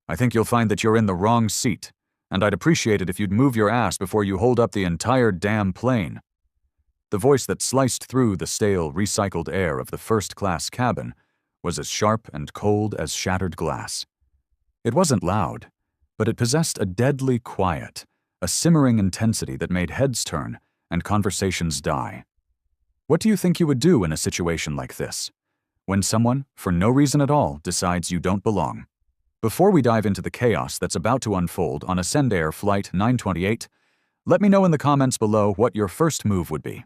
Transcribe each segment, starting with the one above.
I think you'll find that you're in the wrong seat, and I'd appreciate it if you'd move your ass before you hold up the entire damn plane." The voice that sliced through the stale, recycled air of the first-class cabin was as sharp and cold as shattered glass. It wasn't loud, but it possessed a deadly quiet, a simmering intensity that made heads turn and conversations die. What do you think you would do in a situation like this, when someone, for no reason at all, decides you don't belong? Before we dive into the chaos that's about to unfold on Ascendair Flight 928, let me know in the comments below what your first move would be.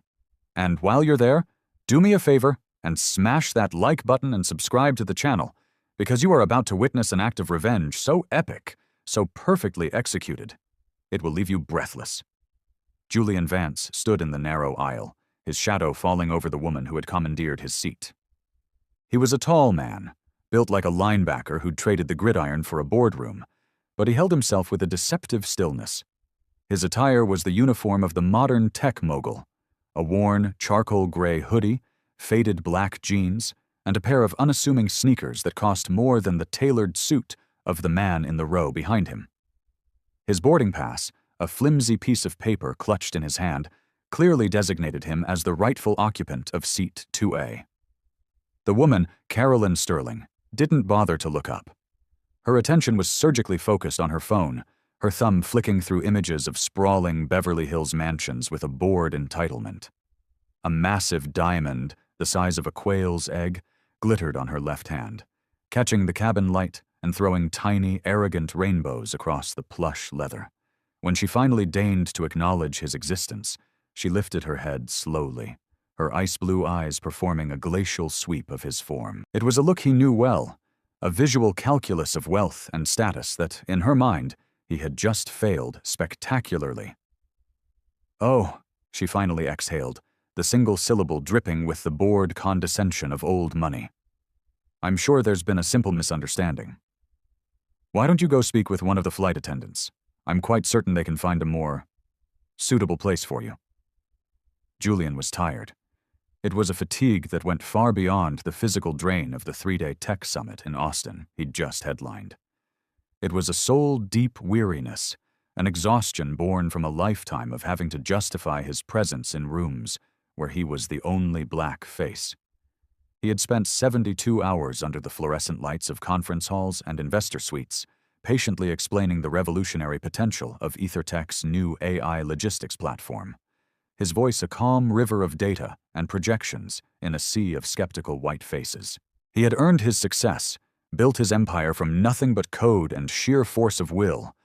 And while you're there, do me a favor and smash that like button and subscribe to the channel, because you are about to witness an act of revenge so epic, so perfectly executed, it will leave you breathless. Julian Vance stood in the narrow aisle, his shadow falling over the woman who had commandeered his seat. He was a tall man, built like a linebacker who'd traded the gridiron for a boardroom, but he held himself with a deceptive stillness. His attire was the uniform of the modern tech mogul, a worn, charcoal-gray hoodie, faded black jeans, and a pair of unassuming sneakers that cost more than the tailored suit of the man in the row behind him. His boarding pass, a flimsy piece of paper clutched in his hand, clearly designated him as the rightful occupant of Seat 2A. The woman, Carolyn Sterling, didn't bother to look up. Her attention was surgically focused on her phone, her thumb flicking through images of sprawling Beverly Hills mansions with a bored entitlement. A massive diamond, the size of a quail's egg, glittered on her left hand, catching the cabin light and throwing tiny, arrogant rainbows across the plush leather. When she finally deigned to acknowledge his existence, she lifted her head slowly, her ice-blue eyes performing a glacial sweep of his form. It was a look he knew well, a visual calculus of wealth and status that, in her mind, he had just failed spectacularly. "Oh," she finally exhaled, the single syllable dripping with the bored condescension of old money. "I'm sure there's been a simple misunderstanding. Why don't you go speak with one of the flight attendants? I'm quite certain they can find a more suitable place for you." Julian was tired. It was a fatigue that went far beyond the physical drain of the 3-day tech summit in Austin he'd just headlined. It was a soul-deep weariness, an exhaustion born from a lifetime of having to justify his presence in rooms where he was the only black face. He had spent 72 hours under the fluorescent lights of conference halls and investor suites, patiently explaining the revolutionary potential of EtherTech's new AI logistics platform, his voice a calm river of data and projections in a sea of skeptical white faces. He had earned his success, built his empire from nothing but code and sheer force of will,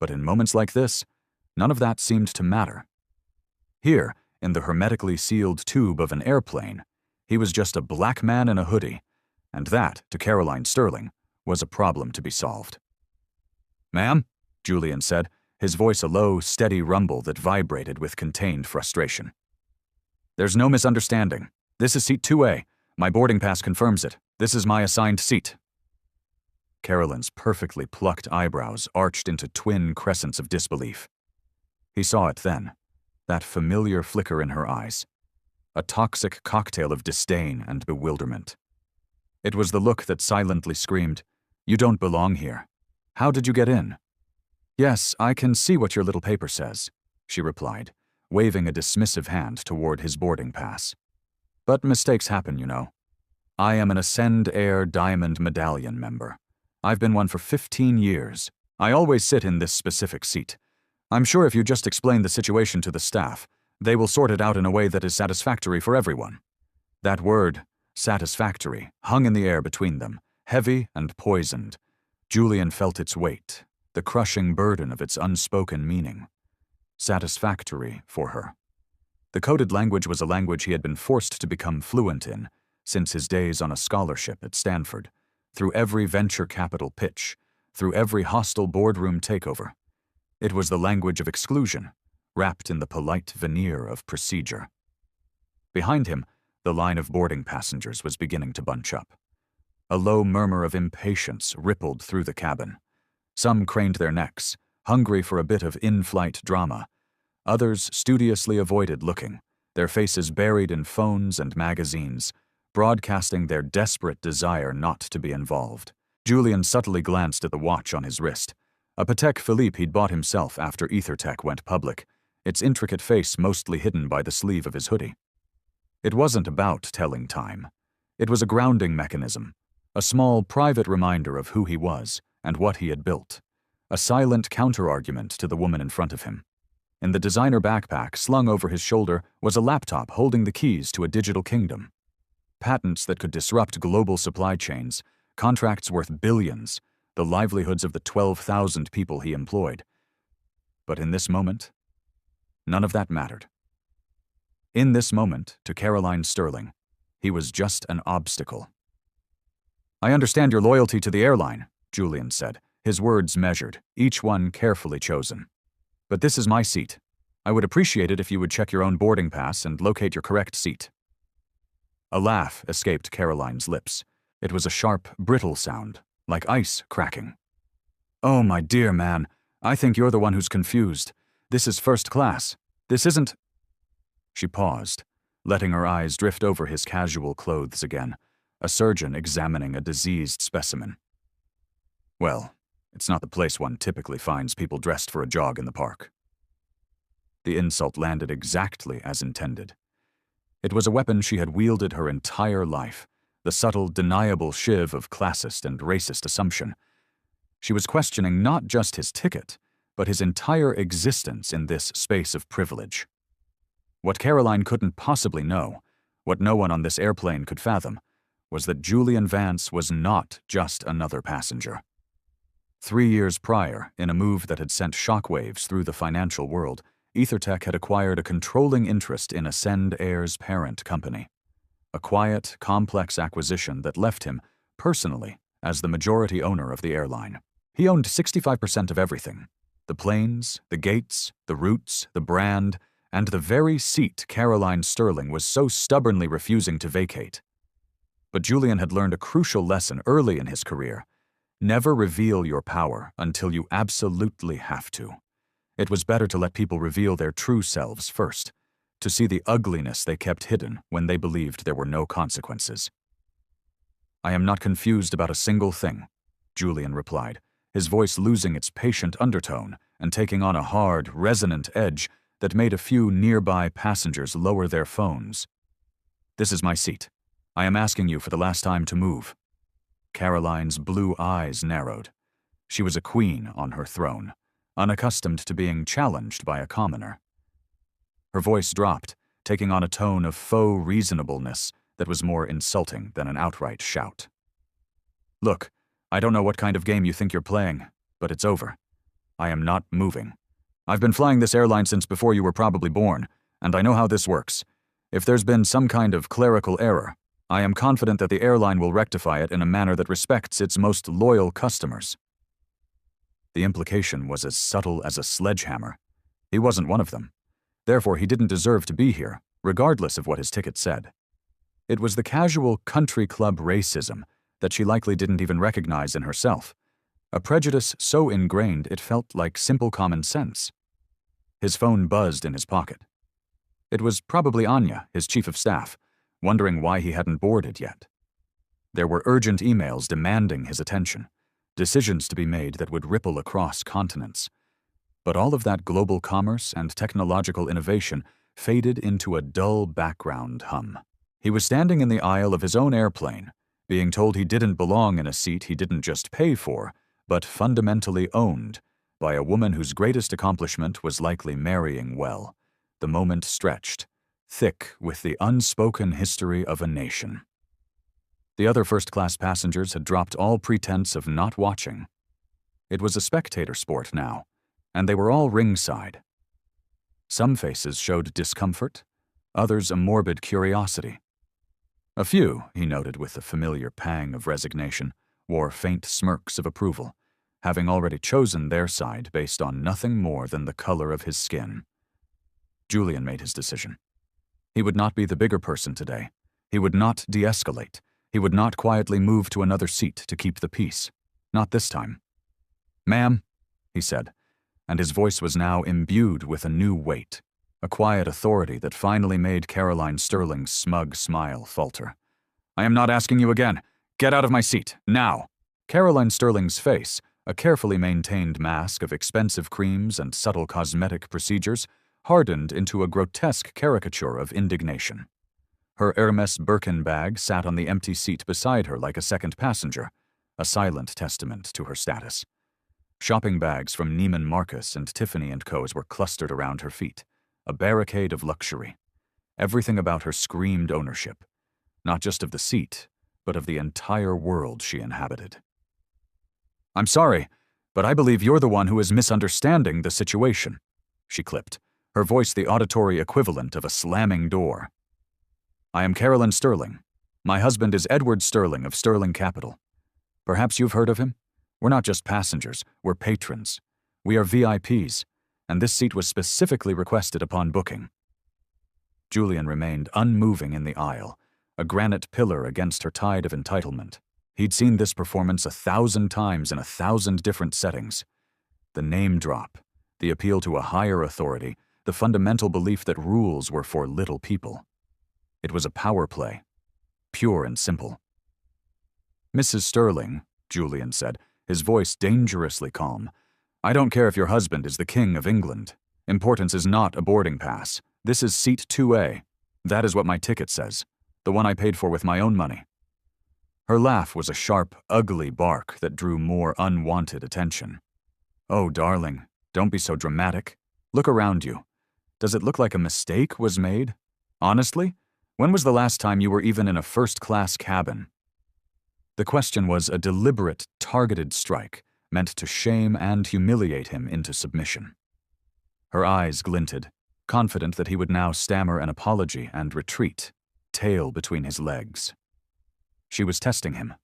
but in moments like this, none of that seemed to matter. Here, in the hermetically sealed tube of an airplane, he was just a black man in a hoodie, and that, to Caroline Sterling, was a problem to be solved. "Ma'am," Julian said, his voice a low, steady rumble that vibrated with contained frustration. "There's no misunderstanding. This is Seat 2A. My boarding pass confirms it. This is my assigned seat." Carolyn's perfectly plucked eyebrows arched into twin crescents of disbelief. He saw it then, that familiar flicker in her eyes, a toxic cocktail of disdain and bewilderment. It was the look that silently screamed, "You don't belong here. How did you get in?" "Yes, I can see what your little paper says," she replied, waving a dismissive hand toward his boarding pass. "But mistakes happen, you know. I am an Ascendair Diamond Medallion member. I've been one for 15 years. I always sit in this specific seat. I'm sure if you just explain the situation to the staff, they will sort it out in a way that is satisfactory for everyone." That word, satisfactory, hung in the air between them, heavy and poisoned. Julian felt its weight, the crushing burden of its unspoken meaning. Satisfactory for her. The coded language was a language he had been forced to become fluent in since his days on a scholarship at Stanford, through every venture capital pitch, through every hostile boardroom takeover. It was the language of exclusion, wrapped in the polite veneer of procedure. Behind him, the line of boarding passengers was beginning to bunch up. A low murmur of impatience rippled through the cabin. Some craned their necks, hungry for a bit of in-flight drama. Others studiously avoided looking, their faces buried in phones and magazines, broadcasting their desperate desire not to be involved. Julian subtly glanced at the watch on his wrist. A Patek Philippe he'd bought himself after EtherTech went public, its intricate face mostly hidden by the sleeve of his hoodie. It wasn't about telling time. It was a grounding mechanism, a small private reminder of who he was and what he had built, a silent counter-argument to the woman in front of him. In the designer backpack slung over his shoulder was a laptop holding the keys to a digital kingdom. Patents that could disrupt global supply chains, contracts worth billions, the livelihoods of the 12,000 people he employed. But in this moment, none of that mattered. In this moment, to Caroline Sterling, he was just an obstacle. "I understand your loyalty to the airline," Julian said, his words measured, each one carefully chosen. "But this is my seat. I would appreciate it if you would check your own boarding pass and locate your correct seat." A laugh escaped Caroline's lips. It was a sharp, brittle sound, like ice cracking. "Oh, my dear man, I think you're the one who's confused. This is first class. This isn't—" She paused, letting her eyes drift over his casual clothes again, a surgeon examining a diseased specimen. "Well, it's not the place one typically finds people dressed for a jog in the park." The insult landed exactly as intended. It was a weapon she had wielded her entire life, the subtle, deniable shiv of classist and racist assumption. She was questioning not just his ticket, but his entire existence in this space of privilege. What Caroline couldn't possibly know, what no one on this airplane could fathom, was that Julian Vance was not just another passenger. 3 years prior, in a move that had sent shockwaves through the financial world, EtherTech had acquired a controlling interest in Ascend Air's parent company. A quiet, complex acquisition that left him, personally, as the majority owner of the airline. He owned 65% of everything: the planes, the gates, the routes, the brand, and the very seat Caroline Sterling was so stubbornly refusing to vacate. But Julian had learned a crucial lesson early in his career. Never reveal your power until you absolutely have to. It was better to let people reveal their true selves first, to see the ugliness they kept hidden when they believed there were no consequences. "I am not confused about a single thing," Julian replied, his voice losing its patient undertone and taking on a hard, resonant edge that made a few nearby passengers lower their phones. "This is my seat. I am asking you for the last time to move." Caroline's blue eyes narrowed. She was a queen on her throne, unaccustomed to being challenged by a commoner. Her voice dropped, taking on a tone of faux reasonableness that was more insulting than an outright shout. "Look, I don't know what kind of game you think you're playing, but it's over. I am not moving. I've been flying this airline since before you were probably born, and I know how this works. If there's been some kind of clerical error, I am confident that the airline will rectify it in a manner that respects its most loyal customers." The implication was as subtle as a sledgehammer. He wasn't one of them. Therefore, he didn't deserve to be here, regardless of what his ticket said. It was the casual country club racism that she likely didn't even recognize in herself, a prejudice so ingrained it felt like simple common sense. His phone buzzed in his pocket. It was probably Anya, his chief of staff, wondering why he hadn't boarded yet. There were urgent emails demanding his attention, decisions to be made that would ripple across continents. But all of that global commerce and technological innovation faded into a dull background hum. He was standing in the aisle of his own airplane, being told he didn't belong in a seat he didn't just pay for, but fundamentally owned, by a woman whose greatest accomplishment was likely marrying well. The moment stretched, thick with the unspoken history of a nation. The other first-class passengers had dropped all pretense of not watching. It was a spectator sport now, and they were all ringside. Some faces showed discomfort, others a morbid curiosity. A few, he noted with a familiar pang of resignation, wore faint smirks of approval, having already chosen their side based on nothing more than the color of his skin. Julian made his decision. He would not be the bigger person today. He would not de-escalate. He would not quietly move to another seat to keep the peace. Not this time. "Ma'am," he said, and his voice was now imbued with a new weight, a quiet authority that finally made Caroline Sterling's smug smile falter. "I am not asking you again. Get out of my seat, now." Caroline Sterling's face, a carefully maintained mask of expensive creams and subtle cosmetic procedures, hardened into a grotesque caricature of indignation. Her Hermes Birkin bag sat on the empty seat beside her like a second passenger, a silent testament to her status. Shopping bags from Neiman Marcus and Tiffany & Co.'s were clustered around her feet, a barricade of luxury. Everything about her screamed ownership, not just of the seat, but of the entire world she inhabited. "I'm sorry, but I believe you're the one who is misunderstanding the situation," she clipped, her voice the auditory equivalent of a slamming door. "I am Carolyn Sterling. My husband is Edward Sterling of Sterling Capital. Perhaps you've heard of him? We're not just passengers, we're patrons. We are VIPs, and this seat was specifically requested upon booking." Julian remained unmoving in the aisle, a granite pillar against her tide of entitlement. He'd seen this performance 1,000 times in 1,000 different settings. The name drop, the appeal to a higher authority, the fundamental belief that rules were for little people. It was a power play, pure and simple. "Mrs. Sterling," Julian said, his voice dangerously calm, "I don't care if your husband is the King of England. Importance is not a boarding pass. This is seat 2A. That is what my ticket says, the one I paid for with my own money." Her laugh was a sharp, ugly bark that drew more unwanted attention. "Oh, darling, don't be so dramatic. Look around you. Does it look like a mistake was made? Honestly, when was the last time you were even in a first-class cabin?" The question was a deliberate, targeted strike, meant to shame and humiliate him into submission. Her eyes glinted, confident that he would now stammer an apology and retreat, tail between his legs. She was testing him,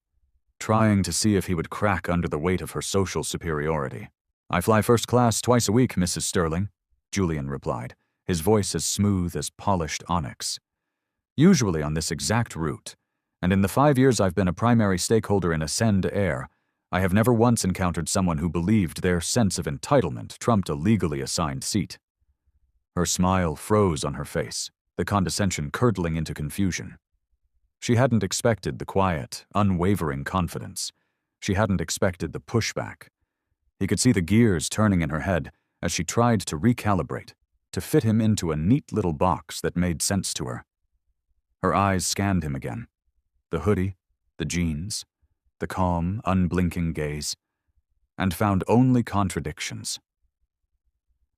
trying to see if he would crack under the weight of her social superiority. "I fly first class twice a week, Mrs. Sterling," Julian replied, his voice as smooth as polished onyx. "Usually on this exact route, and in the 5 years I've been a primary stakeholder in Ascend Air, I have never once encountered someone who believed their sense of entitlement trumped a legally assigned seat." Her smile froze on her face, the condescension curdling into confusion. She hadn't expected the quiet, unwavering confidence. She hadn't expected the pushback. He could see the gears turning in her head as she tried to recalibrate, to fit him into a neat little box that made sense to her. Her eyes scanned him again. The hoodie, the jeans, the calm, unblinking gaze, and found only contradictions.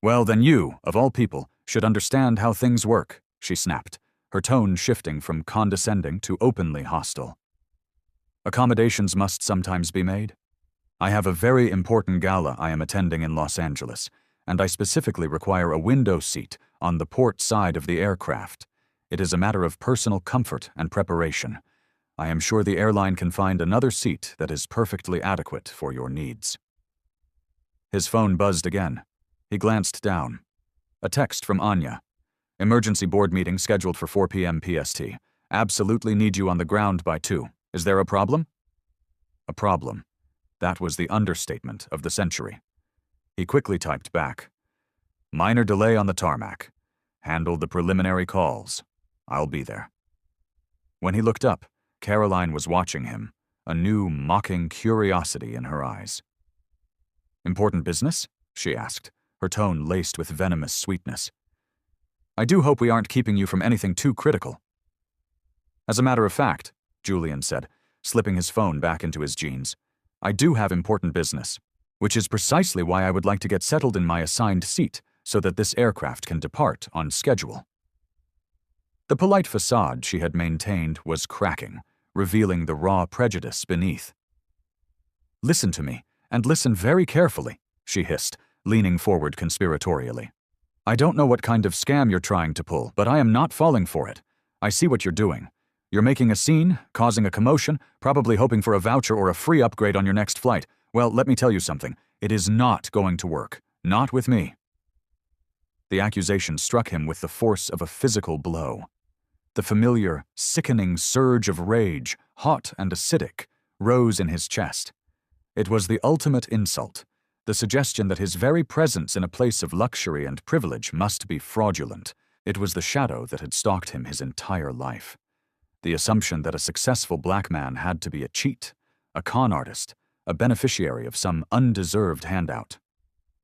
"Well, then you, of all people, should understand how things work," she snapped, her tone shifting from condescending to openly hostile. "Accommodations must sometimes be made. I have a very important gala I am attending in Los Angeles, and I specifically require a window seat on the port side of the aircraft. It is a matter of personal comfort and preparation. I am sure the airline can find another seat that is perfectly adequate for your needs." His phone buzzed again. He glanced down. A text from Anya. "Emergency board meeting scheduled for 4 p.m. PST. Absolutely need you on the ground by 2. Is there a problem?" A problem. That was the understatement of the century. He quickly typed back, "Minor delay on the tarmac. Handled the preliminary calls. I'll be there." When he looked up, Caroline was watching him, a new, mocking curiosity in her eyes. "Important business?" she asked, her tone laced with venomous sweetness. "I do hope we aren't keeping you from anything too critical." "As a matter of fact," Julian said, slipping his phone back into his jeans, "I do have important business, which is precisely why I would like to get settled in my assigned seat so that this aircraft can depart on schedule." The polite facade she had maintained was cracking, revealing the raw prejudice beneath. "Listen to me, and listen very carefully," she hissed, leaning forward conspiratorially. "I don't know what kind of scam you're trying to pull, but I am not falling for it. I see what you're doing. You're making a scene, causing a commotion, probably hoping for a voucher or a free upgrade on your next flight. Well, let me tell you something. It is not going to work. Not with me." The accusation struck him with the force of a physical blow. The familiar, sickening surge of rage, hot and acidic, rose in his chest. It was the ultimate insult, the suggestion that his very presence in a place of luxury and privilege must be fraudulent. It was the shadow that had stalked him his entire life. The assumption that a successful black man had to be a cheat, a con artist, a beneficiary of some undeserved handout.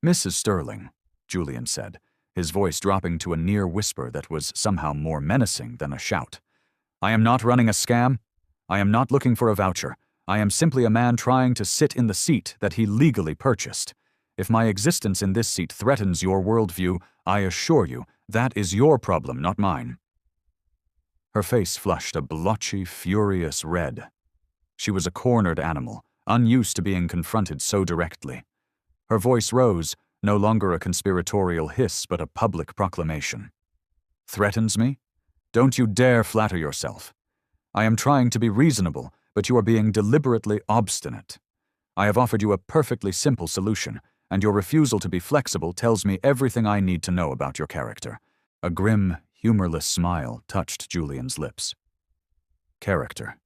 "Mrs. Sterling," Julian said, his voice dropping to a near whisper that was somehow more menacing than a shout. "I am not running a scam. I am not looking for a voucher. I am simply a man trying to sit in the seat that he legally purchased. If my existence in this seat threatens your worldview, I assure you, that is your problem, not mine." Her face flushed a blotchy, furious red. She was a cornered animal, unused to being confronted so directly. Her voice rose, no longer a conspiratorial hiss but a public proclamation. "Threatens me? Don't you dare flatter yourself. I am trying to be reasonable, but you are being deliberately obstinate. I have offered you a perfectly simple solution, and your refusal to be flexible tells me everything I need to know about your character." A grim, humorless smile touched Julian's lips. Character.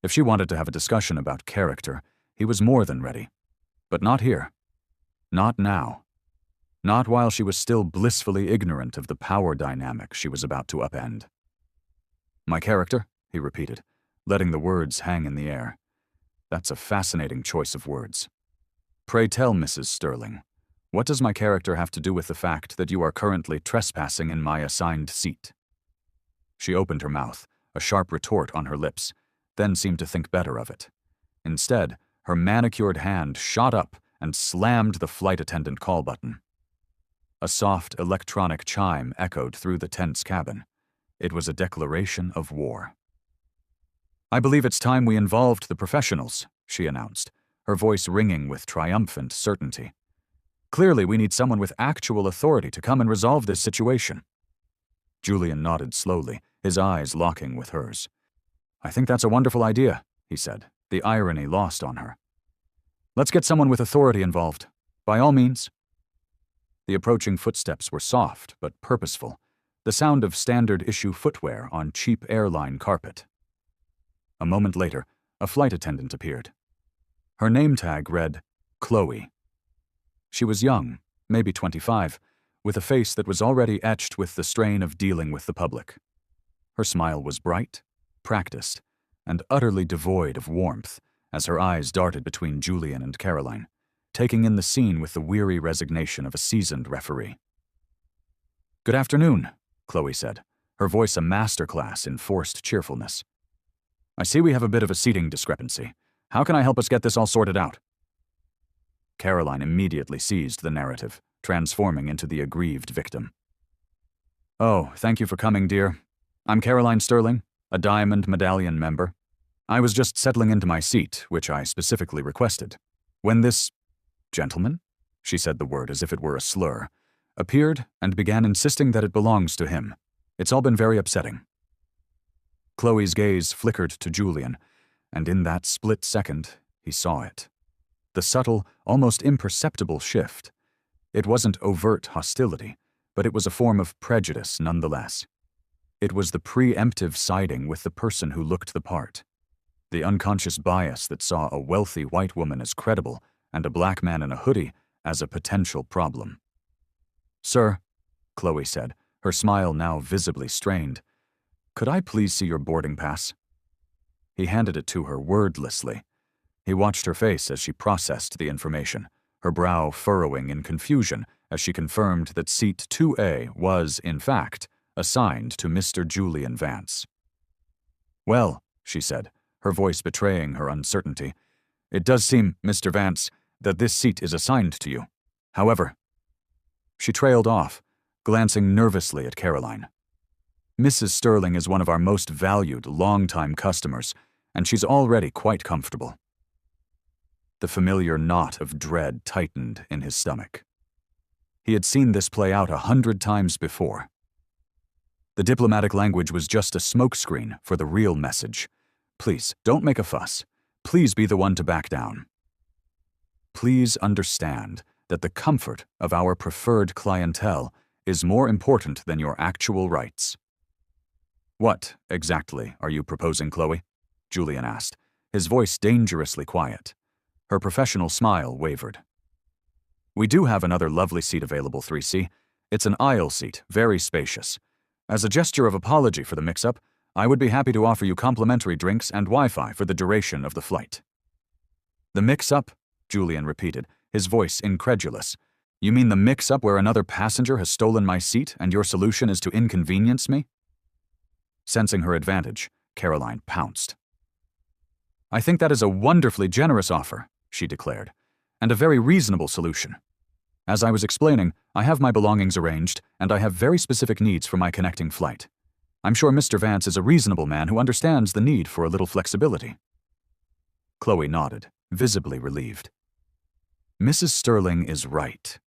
If she wanted to have a discussion about character, he was more than ready. But not here. Not now. Not while she was still blissfully ignorant of the power dynamic she was about to upend. "My character?" he repeated, letting the words hang in the air. "That's a fascinating choice of words. Pray tell, Mrs. Sterling, what does my character have to do with the fact that you are currently trespassing in my assigned seat?" She opened her mouth, a sharp retort on her lips, then seemed to think better of it. Instead, her manicured hand shot up and slammed the flight attendant call button. A soft electronic chime echoed through the tense cabin. It was a declaration of war. "I believe it's time we involved the professionals," she announced, her voice ringing with triumphant certainty. "Clearly, we need someone with actual authority to come and resolve this situation." Julian nodded slowly, his eyes locking with hers. "I think that's a wonderful idea," he said, the irony lost on her. "Let's get someone with authority involved. By all means." The approaching footsteps were soft but purposeful, the sound of standard-issue footwear on cheap airline carpet. A moment later, a flight attendant appeared. Her name tag read, Chloe. She was young, maybe 25, with a face that was already etched with the strain of dealing with the public. Her smile was bright, practiced, and utterly devoid of warmth as her eyes darted between Julian and Caroline, taking in the scene with the weary resignation of a seasoned referee. "Good afternoon," Chloe said, her voice a masterclass in forced cheerfulness. "I see we have a bit of a seating discrepancy. How can I help us get this all sorted out?" Caroline immediately seized the narrative, transforming into the aggrieved victim. "Oh, thank you for coming, dear. I'm Caroline Sterling, a Diamond Medallion member. I was just settling into my seat, which I specifically requested, when this gentleman," she said the word as if it were a slur, appeared and began insisting that it belongs to him. "It's all been very upsetting." Chloe's gaze flickered to Julian, and in that split second, he saw it. The subtle, almost imperceptible shift. It wasn't overt hostility, but it was a form of prejudice nonetheless. It was the preemptive siding with the person who looked the part. The unconscious bias that saw a wealthy white woman as credible and a black man in a hoodie as a potential problem. "Sir," Chloe said, her smile now visibly strained, "could I please see your boarding pass?" He handed it to her wordlessly. He watched her face as she processed the information, her brow furrowing in confusion as she confirmed that seat 2A was, in fact, assigned to Mr. Julian Vance. "Well," she said, her voice betraying her uncertainty, "it does seem, Mr. Vance, that this seat is assigned to you. However—" She trailed off, glancing nervously at Caroline. "Mrs. Sterling is one of our most valued, long-time customers, and she's already quite comfortable." The familiar knot of dread tightened in his stomach. He had seen this play out 100 times before. The diplomatic language was just a smokescreen for the real message. "Please, don't make a fuss. Please be the one to back down. Please understand that the comfort of our preferred clientele is more important than your actual rights." "What, exactly, are you proposing, Chloe?" Julian asked, his voice dangerously quiet. Her professional smile wavered. "We do have another lovely seat available, 3C. It's an aisle seat, very spacious. As a gesture of apology for the mix-up, I would be happy to offer you complimentary drinks and Wi-Fi for the duration of the flight." The mix-up? Julian repeated, his voice incredulous. You mean the mix-up where another passenger has stolen my seat and your solution is to inconvenience me? Sensing her advantage, Caroline pounced. I think that is a wonderfully generous offer, she declared, and a very reasonable solution. As I was explaining, I have my belongings arranged, and I have very specific needs for my connecting flight. I'm sure Mr. Vance is a reasonable man who understands the need for a little flexibility. Chloe nodded, visibly relieved. Mrs. Sterling is right.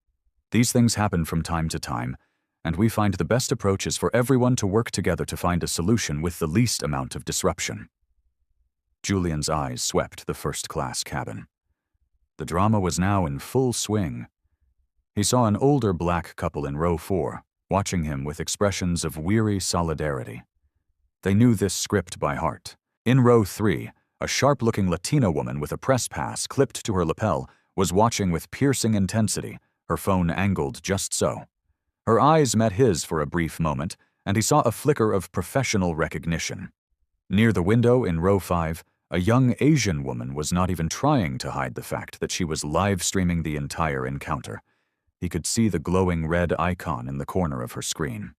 These things happen from time to time, and we find the best approach is for everyone to work together to find a solution with the least amount of disruption. Julian's eyes swept the first-class cabin. The drama was now in full swing. He saw an older black couple in row 4, watching him with expressions of weary solidarity. They knew this script by heart. In row 3, a sharp-looking Latina woman with a press pass clipped to her lapel was watching with piercing intensity, her phone angled just so. Her eyes met his for a brief moment, and he saw a flicker of professional recognition. Near the window in row 5, a young Asian woman was not even trying to hide the fact that she was live-streaming the entire encounter. He could see the glowing red icon in the corner of her screen.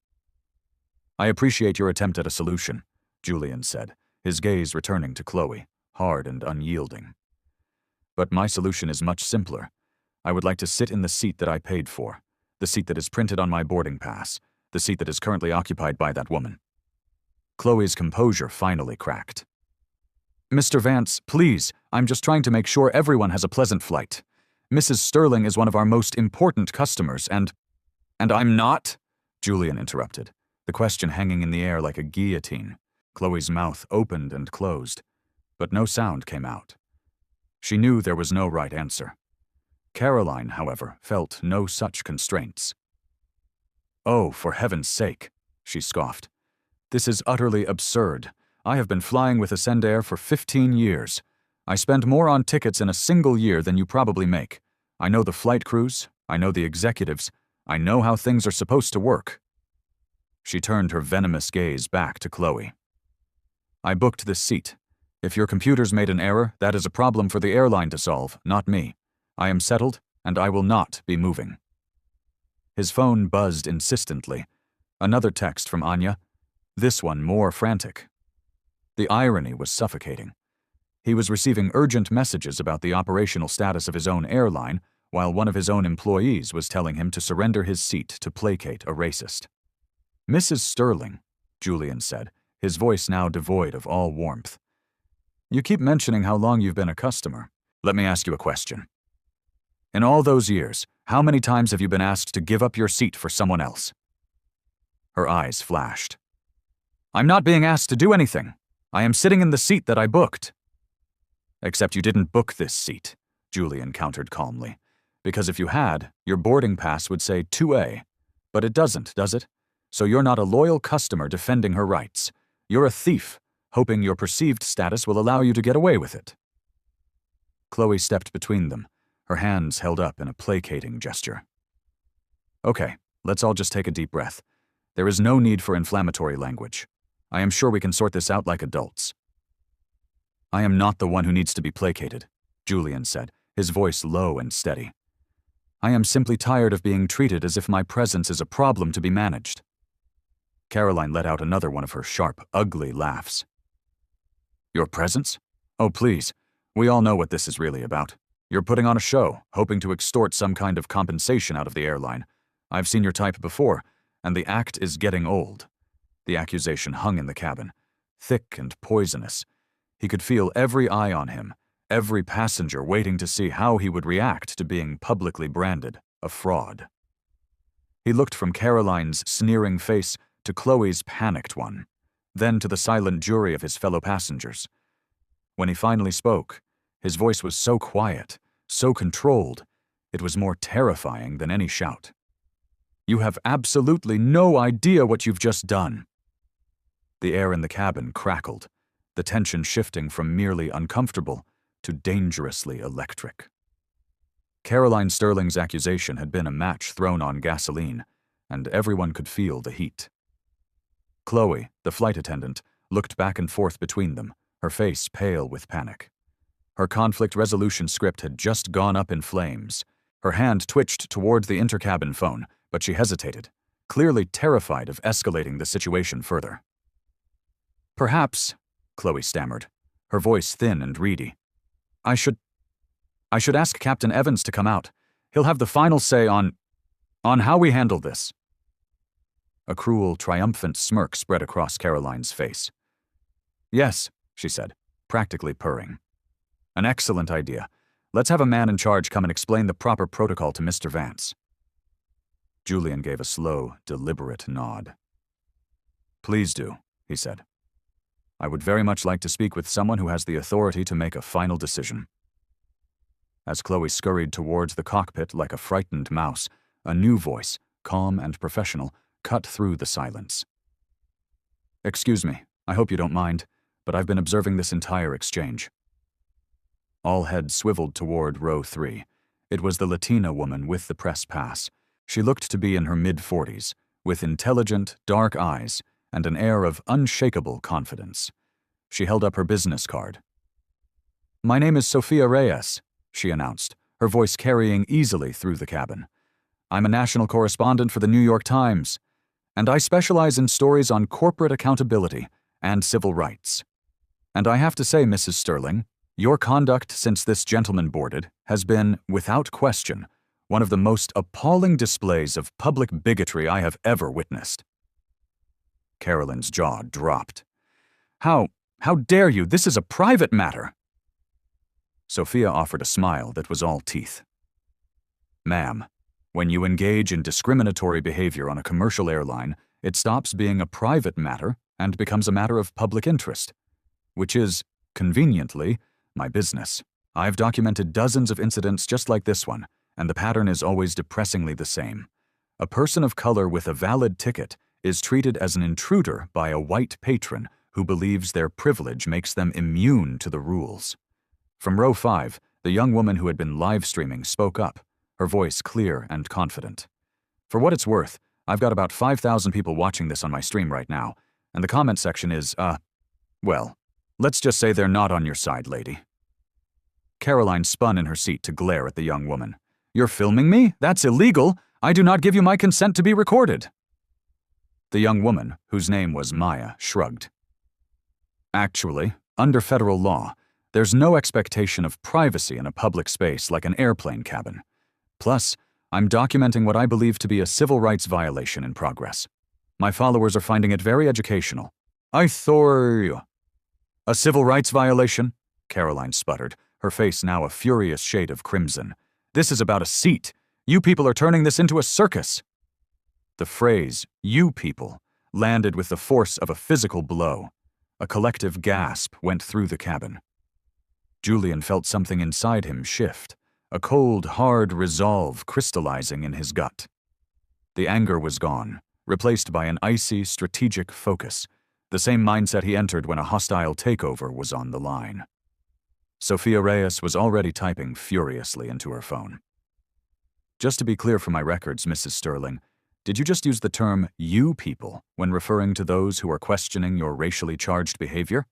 I appreciate your attempt at a solution, Julian said, his gaze returning to Chloe, hard and unyielding. But my solution is much simpler. I would like to sit in the seat that I paid for, the seat that is printed on my boarding pass, the seat that is currently occupied by that woman. Chloe's composure finally cracked. Mr. Vance, please, I'm just trying to make sure everyone has a pleasant flight. Mrs. Sterling is one of our most important customers, and I'm not? Julian interrupted, the question hanging in the air like a guillotine. Chloe's mouth opened and closed, but no sound came out. She knew there was no right answer. Caroline, however, felt no such constraints. Oh, for heaven's sake, she scoffed. This is utterly absurd. I have been flying with Ascendair for 15 years. I spend more on tickets in a single year than you probably make. I know the flight crews, I know the executives, I know how things are supposed to work. She turned her venomous gaze back to Chloe. I booked this seat. If your computer's made an error, that is a problem for the airline to solve, not me. I am settled, and I will not be moving. His phone buzzed insistently. Another text from Anya, this one more frantic. The irony was suffocating. He was receiving urgent messages about the operational status of his own airline, while one of his own employees was telling him to surrender his seat to placate a racist. Mrs. Sterling, Julian said, his voice now devoid of all warmth. You keep mentioning how long you've been a customer. Let me ask you a question. In all those years, how many times have you been asked to give up your seat for someone else? Her eyes flashed. I'm not being asked to do anything. I am sitting in the seat that I booked. Except you didn't book this seat, Julian countered calmly. Because if you had, your boarding pass would say 2A. But it doesn't, does it? So you're not a loyal customer defending her rights. You're a thief, hoping your perceived status will allow you to get away with it. Chloe stepped between them, her hands held up in a placating gesture. Okay, let's all just take a deep breath. There is no need for inflammatory language. I am sure we can sort this out like adults. I am not the one who needs to be placated, Julian said, his voice low and steady. I am simply tired of being treated as if my presence is a problem to be managed. Caroline let out another one of her sharp, ugly laughs. Your presence? Oh, please. We all know what this is really about. You're putting on a show, hoping to extort some kind of compensation out of the airline. I've seen your type before, and the act is getting old. The accusation hung in the cabin, thick and poisonous. He could feel every eye on him, every passenger waiting to see how he would react to being publicly branded a fraud. He looked from Caroline's sneering face to Chloe's panicked one, then to the silent jury of his fellow passengers. When he finally spoke, his voice was so quiet, so controlled, it was more terrifying than any shout. You have absolutely no idea what you've just done. The air in the cabin crackled, the tension shifting from merely uncomfortable to dangerously electric. Caroline Sterling's accusation had been a match thrown on gasoline, and everyone could feel the heat. Chloe, the flight attendant, looked back and forth between them, her face pale with panic. Her conflict resolution script had just gone up in flames. Her hand twitched toward the intercabin phone, but she hesitated, clearly terrified of escalating the situation further. "Perhaps," Chloe stammered, her voice thin and reedy. I should ask Captain Evans to come out. He'll have the final say on how we handle this." A cruel, triumphant smirk spread across Caroline's face. "Yes," she said, practically purring. "An excellent idea. Let's have a man in charge come and explain the proper protocol to Mr. Vance." Julian gave a slow, deliberate nod. "Please do," he said. "I would very much like to speak with someone who has the authority to make a final decision." As Chloe scurried towards the cockpit like a frightened mouse, a new voice, calm and professional, cut through the silence. "Excuse me, I hope you don't mind, but I've been observing this entire exchange." All heads swiveled toward row 3. It was the Latina woman with the press pass. She looked to be in her mid-40s, with intelligent, dark eyes and an air of unshakable confidence. She held up her business card. "My name is Sophia Reyes," she announced, her voice carrying easily through the cabin. "I'm a national correspondent for the New York Times, and I specialize in stories on corporate accountability and civil rights. And I have to say, Mrs. Sterling, your conduct since this gentleman boarded has been, without question, one of the most appalling displays of public bigotry I have ever witnessed." Caroline's jaw dropped. How dare you? This is a private matter." Sophia offered a smile that was all teeth. "Ma'am, when you engage in discriminatory behavior on a commercial airline, it stops being a private matter and becomes a matter of public interest, which is, conveniently, my business. I've documented dozens of incidents just like this one, and the pattern is always depressingly the same. A person of color with a valid ticket is treated as an intruder by a white patron who believes their privilege makes them immune to the rules." From row 5, the young woman who had been live streaming spoke up, her voice clear and confident. "For what it's worth, I've got about 5,000 people watching this on my stream right now, and the comment section is, well, let's just say they're not on your side, lady." Caroline spun in her seat to glare at the young woman. "You're filming me? That's illegal. I do not give you my consent to be recorded." The young woman, whose name was Maya, shrugged. "Actually, under federal law, there's no expectation of privacy in a public space like an airplane cabin. Plus, I'm documenting what I believe to be a civil rights violation in progress. My followers are finding it very educational." "I thought..." "A civil rights violation?" Caroline sputtered, her face now a furious shade of crimson. "This is about a seat. You people are turning this into a circus." The phrase, "you people," landed with the force of a physical blow. A collective gasp went through the cabin. Julian felt something inside him shift, a cold, hard resolve crystallizing in his gut. The anger was gone, replaced by an icy, strategic focus, the same mindset he entered when a hostile takeover was on the line. Sophia Reyes was already typing furiously into her phone. "Just to be clear for my records, Mrs. Sterling, did you just use the term 'you people' when referring to those who are questioning your racially charged behavior?"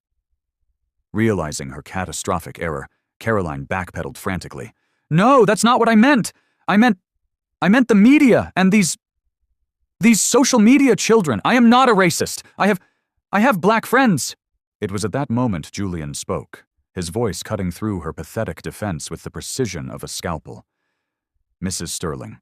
Realizing her catastrophic error, Caroline backpedaled frantically. "No, that's not what I meant! I meant the media and these social media children. I am not a racist. I have black friends." It was at that moment Julian spoke, his voice cutting through her pathetic defense with the precision of a scalpel. "Mrs. Sterling,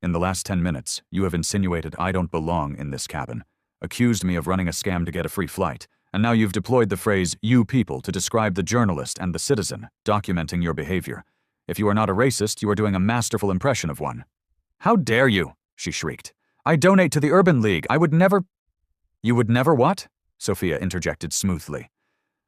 in the last 10 minutes, you have insinuated I don't belong in this cabin, accused me of running a scam to get a free flight, and now you've deployed the phrase 'you people' to describe the journalist and the citizen, documenting your behavior. If you are not a racist, you are doing a masterful impression of one." "How dare you?" she shrieked. "I donate to the Urban League. I would never—" "You would never what?" Sophia interjected smoothly.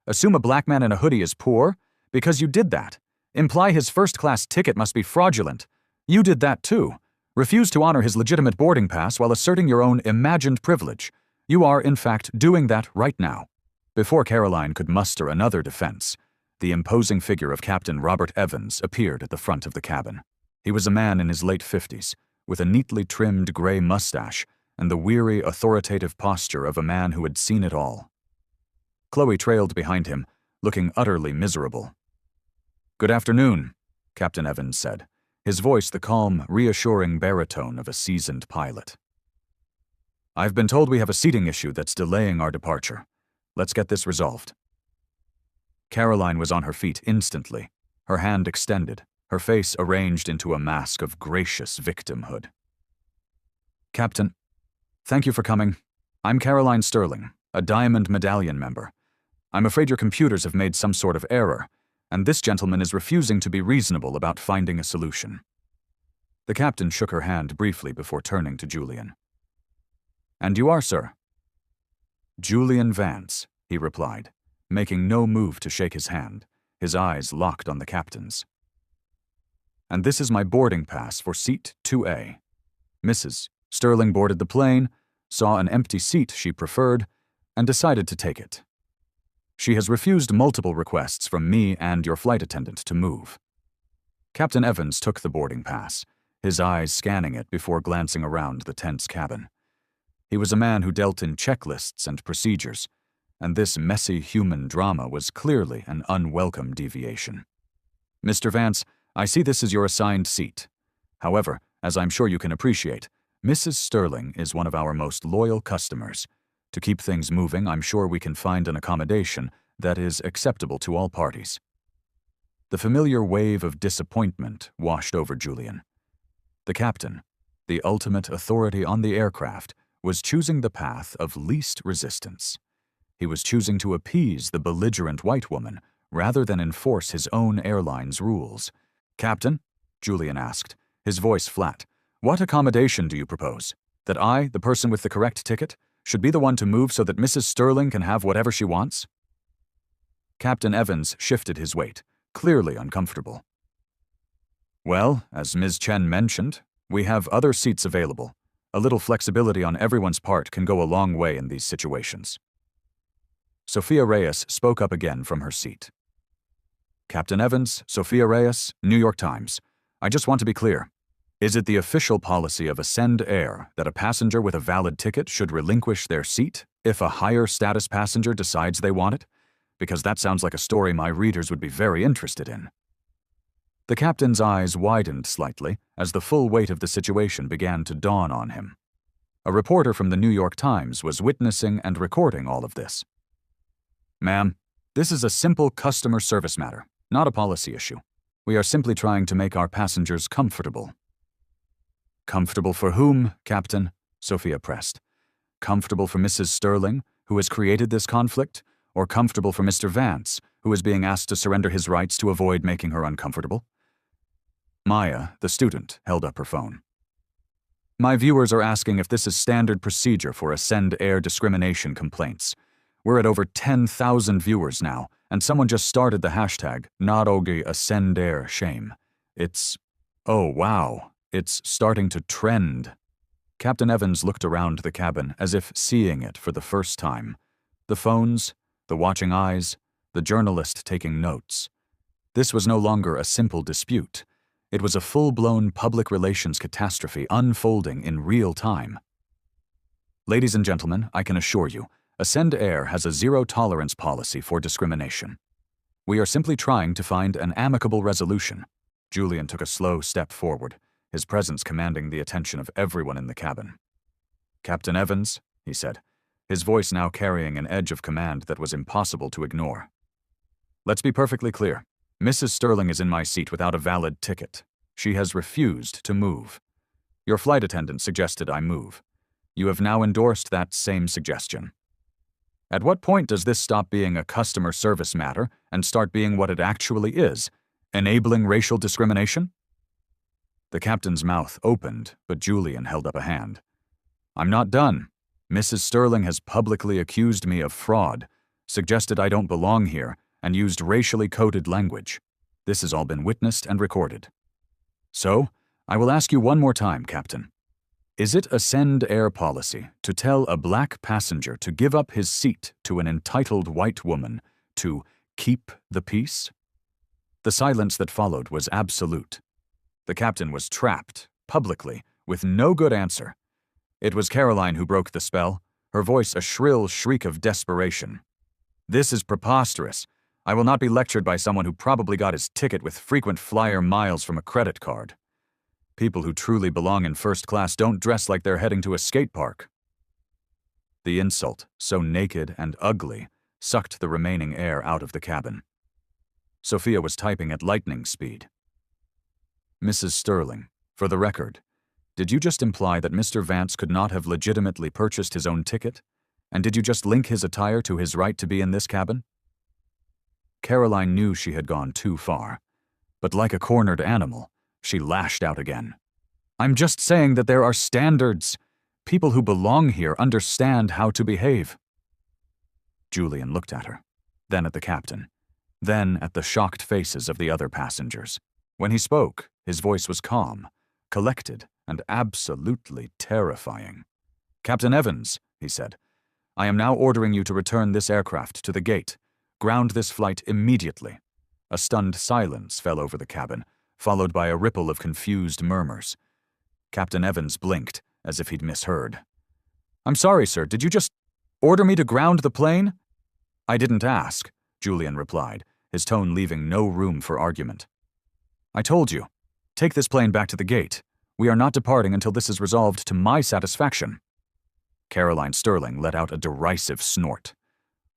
"Assume a black man in a hoodie is poor? Because you did that. Imply his first-class ticket must be fraudulent. You did that too. Refuse to honor his legitimate boarding pass while asserting your own imagined privilege. You are, in fact, doing that right now." Before Caroline could muster another defense, the imposing figure of Captain Robert Evans appeared at the front of the cabin. He was a man in his late 50s, with a neatly trimmed gray mustache and the weary, authoritative posture of a man who had seen it all. Chloe trailed behind him, looking utterly miserable. Good afternoon, Captain Evans said, his voice the calm, reassuring baritone of a seasoned pilot. I've been told we have a seating issue that's delaying our departure. Let's get this resolved. Caroline was on her feet instantly, her hand extended, her face arranged into a mask of gracious victimhood. Captain, thank you for coming. I'm Caroline Sterling, a Diamond Medallion member. I'm afraid your computers have made some sort of error, and this gentleman is refusing to be reasonable about finding a solution. The captain shook her hand briefly before turning to Julian. And you are, sir? Julian Vance, he replied, making no move to shake his hand, his eyes locked on the captain's. And this is my boarding pass for seat 2A. Mrs. Sterling boarded the plane, saw an empty seat she preferred, and decided to take it. She has refused multiple requests from me and your flight attendant to move. Captain Evans took the boarding pass, his eyes scanning it before glancing around the tense cabin. He was a man who dealt in checklists and procedures, and this messy human drama was clearly an unwelcome deviation. Mr. Vance, I see this is your assigned seat. However, as I'm sure you can appreciate, Mrs. Sterling is one of our most loyal customers. To keep things moving, I'm sure we can find an accommodation that is acceptable to all parties. The familiar wave of disappointment washed over Julian. The captain, the ultimate authority on the aircraft, was choosing the path of least resistance. He was choosing to appease the belligerent white woman rather than enforce his own airline's rules. Captain, Julian asked, his voice flat, what accommodation do you propose? That I, the person with the correct ticket, should be the one to move so that Mrs. Sterling can have whatever she wants? Captain Evans shifted his weight, clearly uncomfortable. Well, as Ms. Chen mentioned, we have other seats available. A little flexibility on everyone's part can go a long way in these situations. Sophia Reyes spoke up again from her seat. Captain Evans, Sophia Reyes, New York Times. I just want to be clear. Is it the official policy of Ascend Air that a passenger with a valid ticket should relinquish their seat if a higher status passenger decides they want it? Because that sounds like a story my readers would be very interested in. The captain's eyes widened slightly as the full weight of the situation began to dawn on him. A reporter from the New York Times was witnessing and recording all of this. Ma'am, this is a simple customer service matter, not a policy issue. We are simply trying to make our passengers comfortable. Comfortable for whom, Captain? Sophia pressed. Comfortable for Mrs. Sterling, who has created this conflict, or comfortable for Mr. Vance, who is being asked to surrender his rights to avoid making her uncomfortable? Maya, the student, held up her phone. My viewers are asking if this is standard procedure for Ascend Air discrimination complaints. We're at over 10,000 viewers now, and someone just started the hashtag, #NotOgiAscendAirShame. Oh wow, it's starting to trend. Captain Evans looked around the cabin as if seeing it for the first time. The phones, the watching eyes, the journalist taking notes. This was no longer a simple dispute. It was a full-blown public relations catastrophe unfolding in real time. Ladies and gentlemen, I can assure you, Ascend Air has a zero-tolerance policy for discrimination. We are simply trying to find an amicable resolution. Julian took a slow step forward, his presence commanding the attention of everyone in the cabin. Captain Evans, he said, his voice now carrying an edge of command that was impossible to ignore. Let's be perfectly clear. Mrs. Sterling is in my seat without a valid ticket. She has refused to move. Your flight attendant suggested I move. You have now endorsed that same suggestion. At what point does this stop being a customer service matter and start being what it actually is, enabling racial discrimination? The captain's mouth opened, but Julian held up a hand. I'm not done. Mrs. Sterling has publicly accused me of fraud, suggested I don't belong here, and used racially coded language. This has all been witnessed and recorded. So, I will ask you one more time, Captain. Is it Ascend Air policy to tell a black passenger to give up his seat to an entitled white woman to keep the peace? The silence that followed was absolute. The captain was trapped, publicly, with no good answer. It was Caroline who broke the spell, her voice a shrill shriek of desperation. This is preposterous. I will not be lectured by someone who probably got his ticket with frequent flyer miles from a credit card. People who truly belong in first class don't dress like they're heading to a skate park. The insult, so naked and ugly, sucked the remaining air out of the cabin. Sophia was typing at lightning speed. Mrs. Sterling, for the record, did you just imply that Mr. Vance could not have legitimately purchased his own ticket? And did you just link his attire to his right to be in this cabin? Caroline knew she had gone too far, but like a cornered animal, she lashed out again. I'm just saying that there are standards. People who belong here understand how to behave. Julian looked at her, then at the captain, then at the shocked faces of the other passengers. When he spoke, his voice was calm, collected, and absolutely terrifying. Captain Evans, he said, I am now ordering you to return this aircraft to the gate. Ground this flight immediately. A stunned silence fell over the cabin, followed by a ripple of confused murmurs. Captain Evans blinked, as if he'd misheard. I'm sorry, sir, did you just order me to ground the plane? I didn't ask, Julian replied, his tone leaving no room for argument. I told you. Take this plane back to the gate. We are not departing until this is resolved to my satisfaction. Caroline Sterling let out a derisive snort.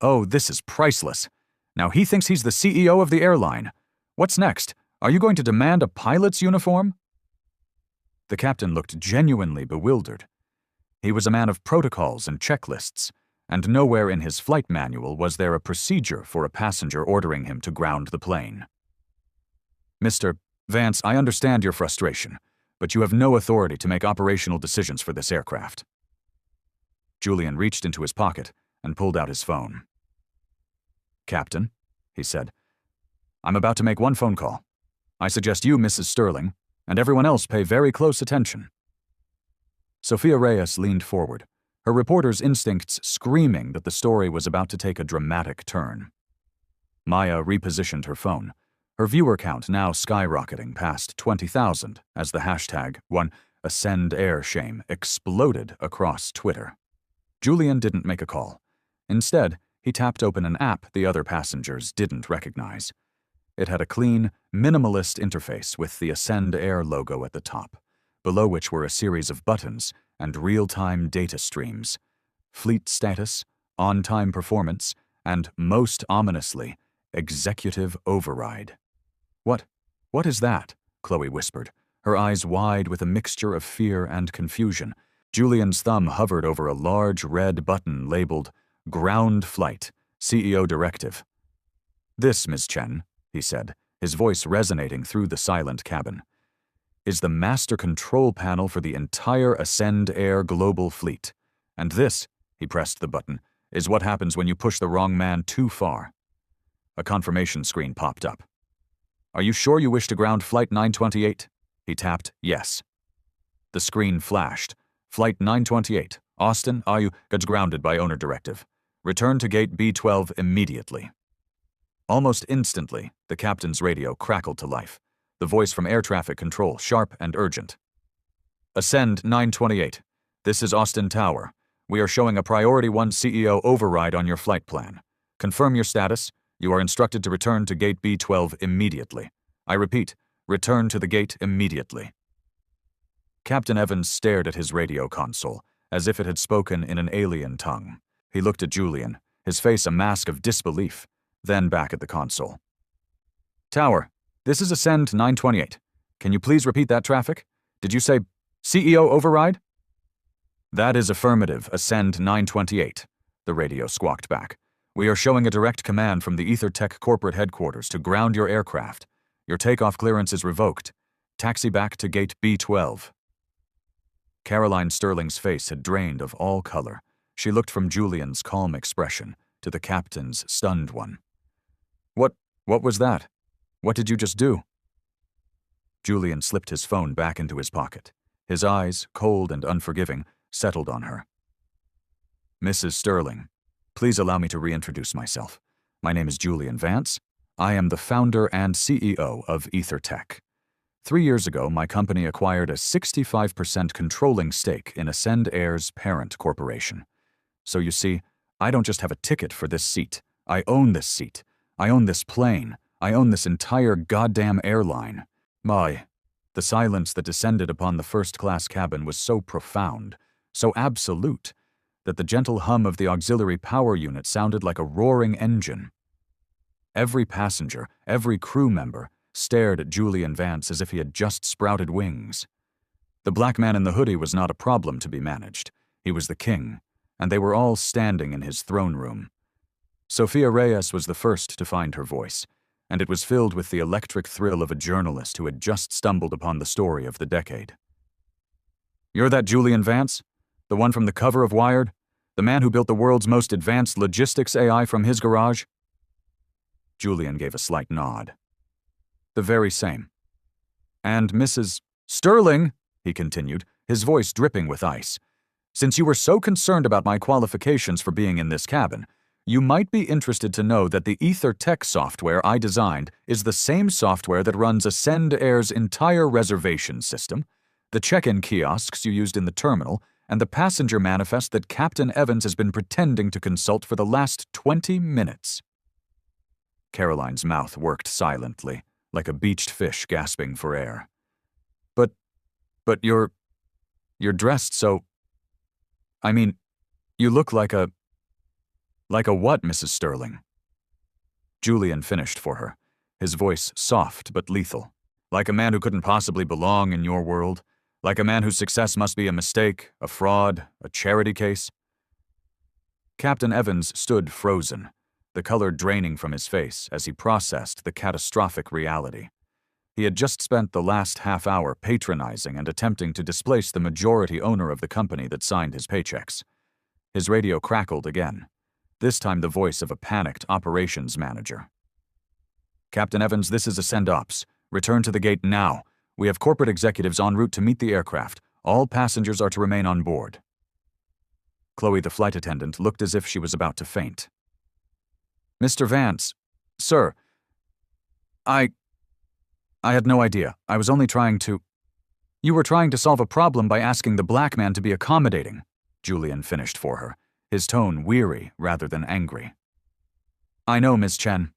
Oh, this is priceless. Now he thinks he's the CEO of the airline. What's next? Are you going to demand a pilot's uniform? The captain looked genuinely bewildered. He was a man of protocols and checklists, and nowhere in his flight manual was there a procedure for a passenger ordering him to ground the plane. Mr. Vance, I understand your frustration, but you have no authority to make operational decisions for this aircraft. Julian reached into his pocket and pulled out his phone. Captain, he said, I'm about to make one phone call. I suggest you, Mrs. Sterling, and everyone else pay very close attention. Sophia Reyes leaned forward, her reporter's instincts screaming that the story was about to take a dramatic turn. Maya repositioned her phone, her viewer count now skyrocketing past 20,000 as the hashtag #AscendAirShame exploded across Twitter. Julian didn't make a call. Instead, he tapped open an app the other passengers didn't recognize. It had a clean, minimalist interface with the Ascend Air logo at the top, below which were a series of buttons and real-time data streams. Fleet status, on-time performance, and, most ominously, executive override. What is that? Chloe whispered, her eyes wide with a mixture of fear and confusion. Julian's thumb hovered over a large red button labeled Ground Flight, CEO Directive. This, Ms. Chen, he said, his voice resonating through the silent cabin, is the master control panel for the entire Ascend Air global fleet. And this, he pressed the button, is what happens when you push the wrong man too far. A confirmation screen popped up. Are you sure you wish to ground Flight 928? He tapped yes. The screen flashed. Flight 928, Austin, are you gets grounded by owner directive. Return to gate B12 immediately. Almost instantly, the captain's radio crackled to life, the voice from air traffic control sharp and urgent. Ascend 928. This is Austin Tower. We are showing a Priority 1 CEO override on your flight plan. Confirm your status. You are instructed to return to gate B12 immediately. I repeat, return to the gate immediately. Captain Evans stared at his radio console, as if it had spoken in an alien tongue. He looked at Julian, his face a mask of disbelief, then back at the console. Tower, this is Ascend 928. Can you please repeat that traffic? Did you say CEO override? That is affirmative, Ascend 928, the radio squawked back. We are showing a direct command from the EtherTech corporate headquarters to ground your aircraft. Your takeoff clearance is revoked. Taxi back to gate B12. Caroline Sterling's face had drained of all color. She looked from Julian's calm expression to the captain's stunned one. What was that? What did you just do? Julian slipped his phone back into his pocket. His eyes, cold and unforgiving, settled on her. Mrs. Sterling, please allow me to reintroduce myself. My name is Julian Vance. I am the founder and CEO of EtherTech. 3 years ago, my company acquired a 65% controlling stake in Ascend Air's parent corporation. So you see, I don't just have a ticket for this seat. I own this seat. I own this plane. I own this entire goddamn airline. The silence that descended upon the first-class cabin was so profound, so absolute, that the gentle hum of the auxiliary power unit sounded like a roaring engine. Every passenger, every crew member, stared at Julian Vance as if he had just sprouted wings. The black man in the hoodie was not a problem to be managed. He was the king, and they were all standing in his throne room. Sophia Reyes was the first to find her voice, and it was filled with the electric thrill of a journalist who had just stumbled upon the story of the decade. "You're that Julian Vance? The one from the cover of Wired? The man who built the world's most advanced logistics AI from his garage?" Julian gave a slight nod. "The very same. And Mrs. Sterling," he continued, his voice dripping with ice, "since you were so concerned about my qualifications for being in this cabin, you might be interested to know that the Ether Tech software I designed is the same software that runs Ascend Air's entire reservation system, the check-in kiosks you used in the terminal, and the passenger manifest that Captain Evans has been pretending to consult for the last 20 minutes. Caroline's mouth worked silently, like a beached fish gasping for air. But you're dressed so... I mean, you look like a... Like a what, Mrs. Sterling? Julian finished for her, his voice soft but lethal. Like a man who couldn't possibly belong in your world. Like a man whose success must be a mistake, a fraud, a charity case. Captain Evans stood frozen, the color draining from his face as he processed the catastrophic reality. He had just spent the last half hour patronizing and attempting to displace the majority owner of the company that signed his paychecks. His radio crackled again, this time the voice of a panicked operations manager. "Captain Evans, this is Ascend Ops. Return to the gate now. We have corporate executives en route to meet the aircraft. All passengers are to remain on board." Chloe, the flight attendant, looked as if she was about to faint. "Mr. Vance, sir, I had no idea. I was only trying to..." "You were trying to solve a problem by asking the black man to be accommodating," Julian finished for her, his tone weary rather than angry. "I know, Ms. Chen.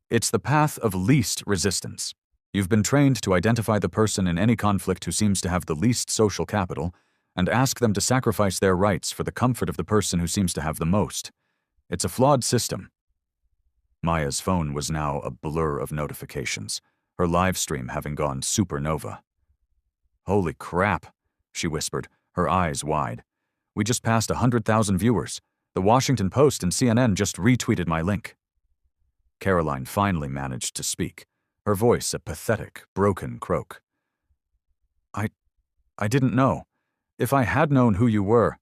It's the path of least resistance. You've been trained to identify the person in any conflict who seems to have the least social capital and ask them to sacrifice their rights for the comfort of the person who seems to have the most. It's a flawed system." Maya's phone was now a blur of notifications, her live stream having gone supernova. "Holy crap," she whispered, her eyes wide. "We just passed 100,000 viewers. The Washington Post and CNN just retweeted my link." Caroline finally managed to speak, her voice a pathetic, broken croak. I didn't know. If I had known who you were..."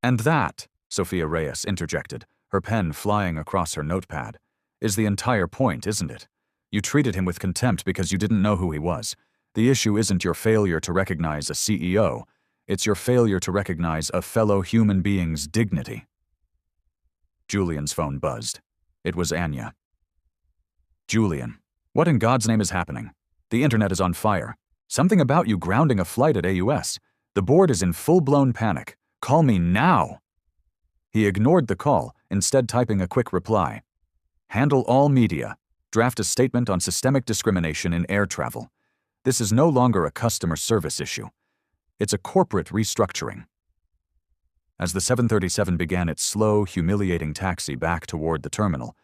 "And that," Sophia Reyes interjected, her pen flying across her notepad, "is the entire point, isn't it? You treated him with contempt because you didn't know who he was. The issue isn't your failure to recognize a CEO. It's your failure to recognize a fellow human being's dignity." Julian's phone buzzed. It was Anya. "Julian, what in God's name is happening? The internet is on fire. Something about you grounding a flight at AUS. The board is in full-blown panic. Call me now." He ignored the call, instead typing a quick reply. "Handle all media. Draft a statement on systemic discrimination in air travel. This is no longer a customer service issue. It's a corporate restructuring." As the 737 began its slow, humiliating taxi back toward the terminal,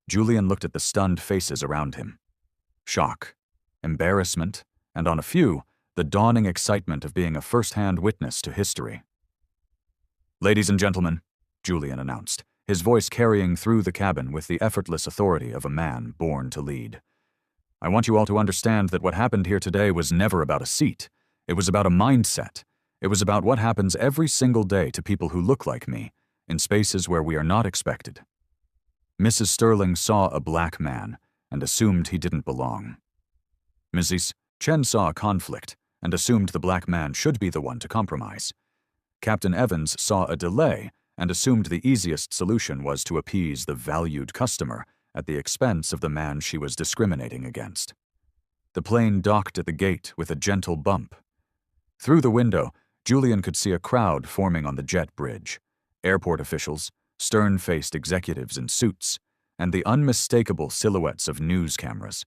Julian looked at the stunned faces around him. Shock, embarrassment, and on a few, the dawning excitement of being a first-hand witness to history. "Ladies and gentlemen," Julian announced, his voice carrying through the cabin with the effortless authority of a man born to lead. "I want you all to understand that what happened here today was never about a seat. It was about a mindset. It was about what happens every single day to people who look like me, in spaces where we are not expected. Mrs. Sterling saw a black man and assumed he didn't belong. Mrs. Chen saw a conflict and assumed the black man should be the one to compromise. Captain Evans saw a delay and assumed the easiest solution was to appease the valued customer at the expense of the man she was discriminating against. The plane docked at the gate with a gentle bump. Through the window, Julian could see a crowd forming on the jet bridge, airport officials, stern-faced executives in suits, and the unmistakable silhouettes of news cameras.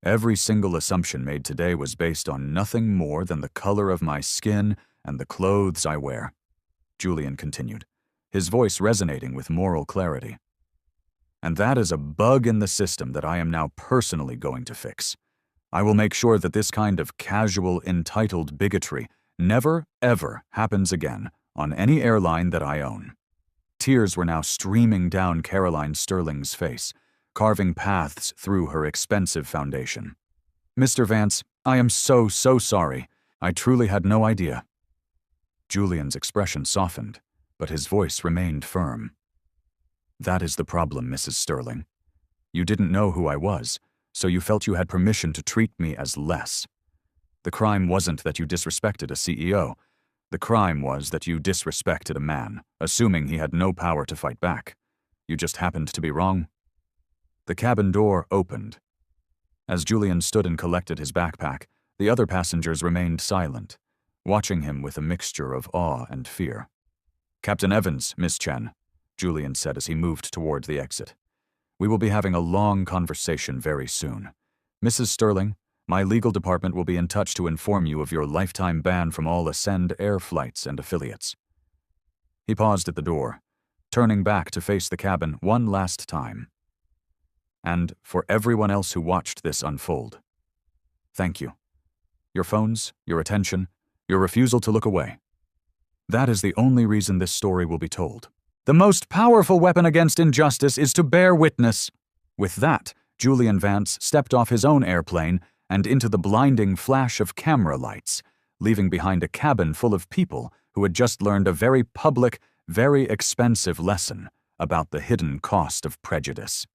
Every single assumption made today was based on nothing more than the color of my skin and the clothes I wear, Julian continued, his voice resonating with moral clarity. And that is a bug in the system that I am now personally going to fix. I will make sure that this kind of casual, entitled bigotry never, ever happens again on any airline that I own. Tears were now streaming down Caroline Sterling's face, carving paths through her expensive foundation. Mr. Vance, I am so sorry. I truly had no idea. Julian's expression softened, but his voice remained firm. That is the problem, Mrs. Sterling. You didn't know who I was, so you felt you had permission to treat me as less. The crime wasn't that you disrespected a CEO. The crime was that you disrespected a man, assuming he had no power to fight back. You just happened to be wrong. The cabin door opened. As Julian stood and collected his backpack, the other passengers remained silent, watching him with a mixture of awe and fear. Captain Evans, Miss Chen, Julian said as he moved toward the exit. We will be having a long conversation very soon. Mrs. Sterling, my legal department will be in touch to inform you of your lifetime ban from all Ascend Air flights and affiliates. He paused at the door, turning back to face the cabin one last time. And for everyone else who watched this unfold, thank you. Your phones, your attention, your refusal to look away. That is the only reason this story will be told. The most powerful weapon against injustice is to bear witness. With that, Julian Vance stepped off his own airplane and into the blinding flash of camera lights, leaving behind a cabin full of people who had just learned a very public, very expensive lesson about the hidden cost of prejudice.